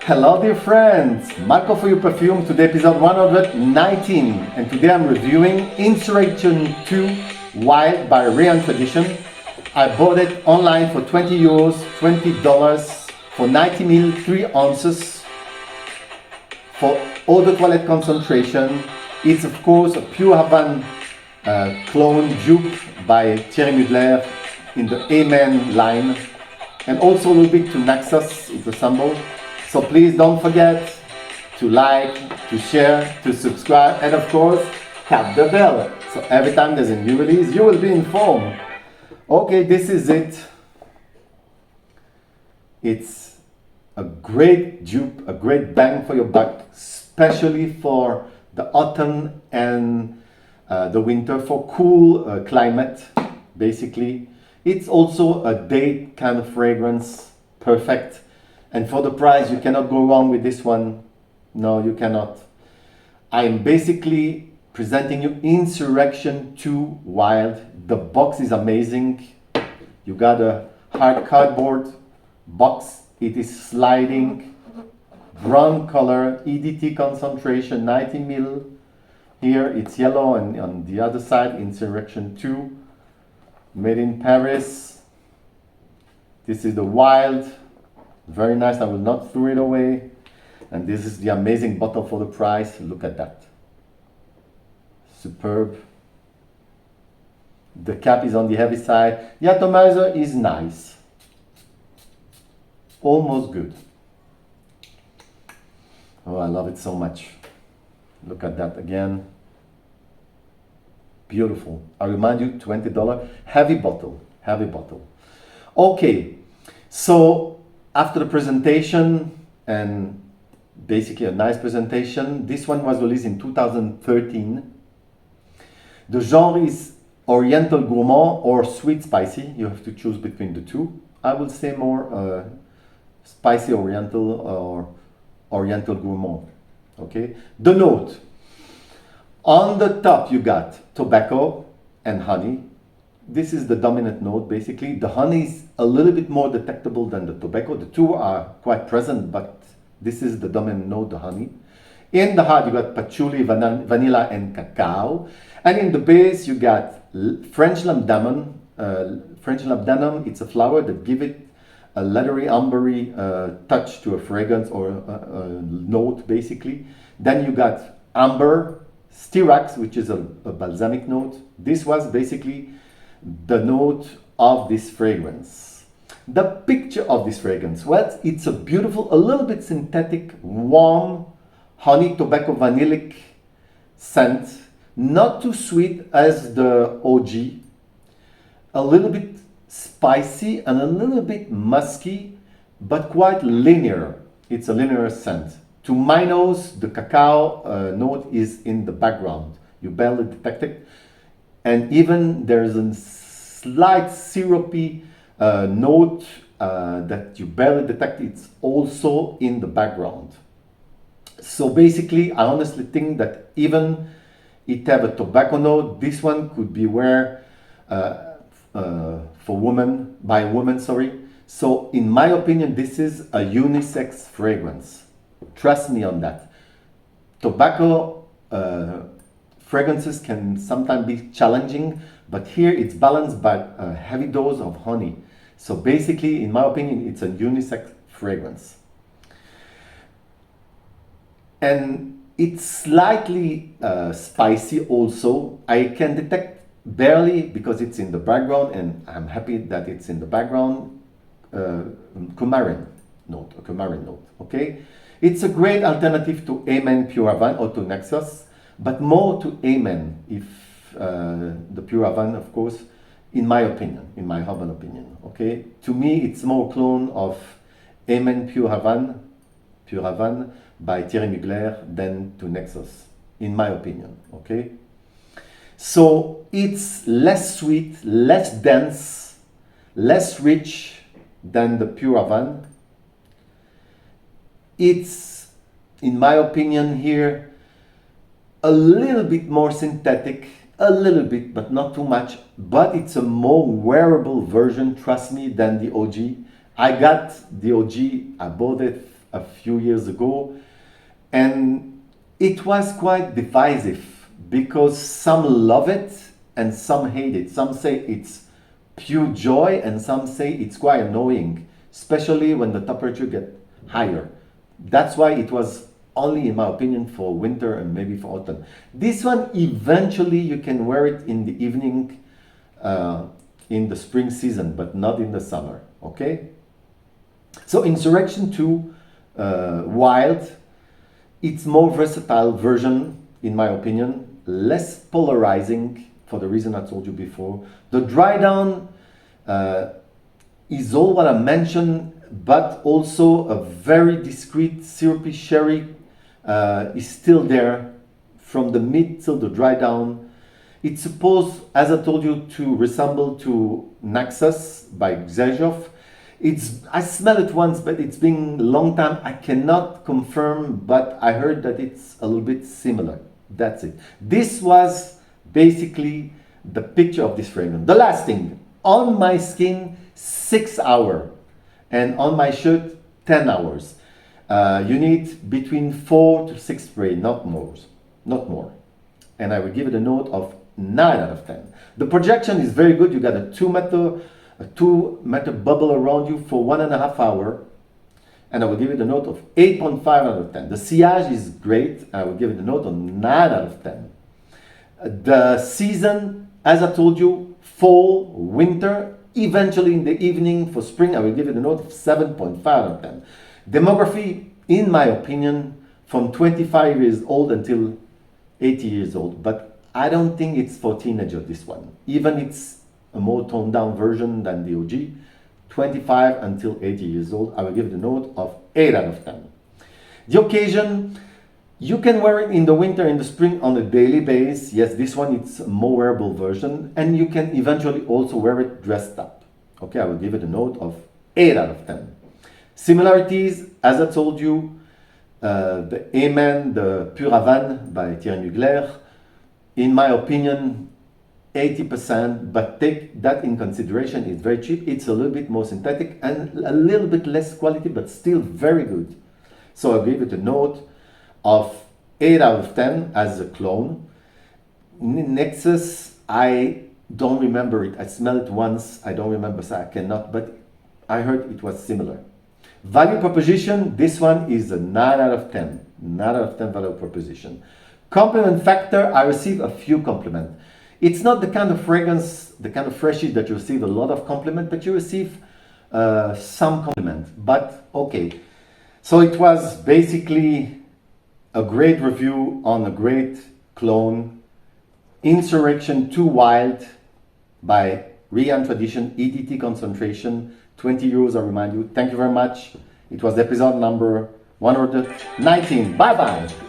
Hello dear friends, Marco for your perfume, today episode 119, and today I'm reviewing Insurrection II Wild by Reyane Tradition. I bought it online for 20 euros, $20 for 90 ml, 3 ounces for eau de toilette concentration. It's of course a Pure Havane clone dupe by Thierry Mugler in the Amen line, and also a little bit to Naxos, it's assembled. So please don't forget to like, to share, to subscribe, and of course, tap the bell. So every time there's a new release, you will be informed. Okay, this is it. It's a great dupe, a great bang for your buck, especially for the autumn and the winter, for cool climate, basically. It's also a date kind of fragrance, perfect. And for the price, you cannot go wrong with this one. No, you cannot. I'm basically presenting you Insurrection II Wild. The box is amazing. You got a hard cardboard box. It is sliding, brown color, EDT concentration, 90 ml. Here it's yellow, and on the other side, Insurrection II, made in Paris. This is the Wild. Very nice, I will not throw it away. And this is the amazing bottle for the price. Look at that. Superb. The cap is on the heavy side. The atomizer is nice. Almost good. Oh, I love it so much. Look at that again. Beautiful. I remind you, $20. Heavy bottle. Heavy bottle. Okay, so after the presentation, and basically a nice presentation, this one was released in 2013. The genre is Oriental Gourmand or Sweet Spicy. You have to choose between the two. I will say more Spicy Oriental or Oriental Gourmand. Okay. The note. On the top you got tobacco and honey. This is the dominant note basically. The honey is a little bit more detectable than the tobacco. The two are quite present, but this is the dominant note, the honey. In the heart you got patchouli, vanilla and cacao. And in the base you got French labdanum. French labdanum, it's a flower that gives it a leathery, ambery touch to a fragrance or a note basically. Then you got amber, styrax, which is a balsamic note. This was basically the note of this fragrance. The picture of this fragrance, well, it's a beautiful, a little bit synthetic, warm, honey, tobacco, vanillic scent. Not too sweet as the OG. A little bit spicy and a little bit musky, but quite linear. It's a linear scent. To my nose, the cacao note is in the background. You barely detect it. And even there's a slight syrupy note that you barely detect. It's also in the background. So basically, I honestly think that even it have a tobacco note, this one could be wear for women, by a woman, sorry. So in my opinion, this is a unisex fragrance. Trust me on that. Tobacco fragrances can sometimes be challenging, but here it's balanced by a heavy dose of honey. So basically, in my opinion, it's a unisex fragrance. And it's slightly spicy also. I can detect barely, because it's in the background, and I'm happy that it's in the background, coumarin note, a coumarin note, okay? It's a great alternative to Amen Pure Havane or to Naxos, but more to Amen, if the Pure Havane, of course, in my opinion, in my humble opinion, okay? To me, it's more clone of Amen Pure Havane by Thierry Mugler than to Naxos, in my opinion, okay? So it's less sweet, less dense, less rich than the Pure Havane. It's, in my opinion here, a little bit more synthetic, a little bit, but not too much, but it's a more wearable version, trust me, than the OG. I got the OG, I bought it a few years ago, and it was quite divisive because some love it and some hate it. Some say it's pure joy and some say it's quite annoying, especially when the temperature gets higher. That's why it was only, in my opinion, for winter and maybe for autumn. This one, eventually you can wear it in the evening in the spring season, but not in the summer, okay? So Insurrection II Wild, it's more versatile version, in my opinion, less polarizing for the reason I told you before. The dry down is all what I mentioned, but also a very discreet syrupy sherry is still there from the mid till the dry down. It's supposed, as I told you, to resemble to Naxos by Grzegorz. I smell it once, but it's been a long time. I cannot confirm, but I heard that it's a little bit similar. That's it. This was basically the picture of this fragrance. The last thing, on my skin, 6 hours, and on my shirt, 10 hours. You need between 4 to 6 spray, not more. Not more. And I will give it a note of 9 out of 10. The projection is very good. You got a 2 meter bubble around you for 1.5 hours. And I will give it a note of 8.5 out of 10. The sillage is great. I will give it a note of 9 out of 10. The season, as I told you, fall, winter, eventually in the evening for spring, I will give it a note of 7.5 out of 10. Demography, in my opinion, from 25 years old until 80 years old. But I don't think it's for teenagers, this one. Even it's a more toned down version than the OG. 25 until 80 years old, I will give it a note of 8 out of 10. The occasion, you can wear it in the winter, in the spring, on a daily basis. Yes, this one, it's a more wearable version. And you can eventually also wear it dressed up. Okay, I will give it a note of 8 out of 10. Similarities, as I told you, the Amen, the Pure Havane by Thierry Mugler, in my opinion, 80%, but take that in consideration. It's very cheap. It's a little bit more synthetic and a little bit less quality, but still very good. So I'll give it a note of 8 out of 10 as a clone. Nexus, I don't remember it. I smelled it once. I don't remember, so I cannot, but I heard it was similar. Value proposition, this one is a 9 out of 10. 9 out of 10 value proposition. Compliment factor, I receive a few compliments. It's not the kind of fragrance, the kind of freshies that you receive a lot of compliment, but you receive some compliment. But okay, so it was basically a great review on a great clone, Insurrection II Wild by Reyane Tradition, EDT concentration, 20 euros, I remind you. Thank you very much. It was episode number 119. Bye-bye.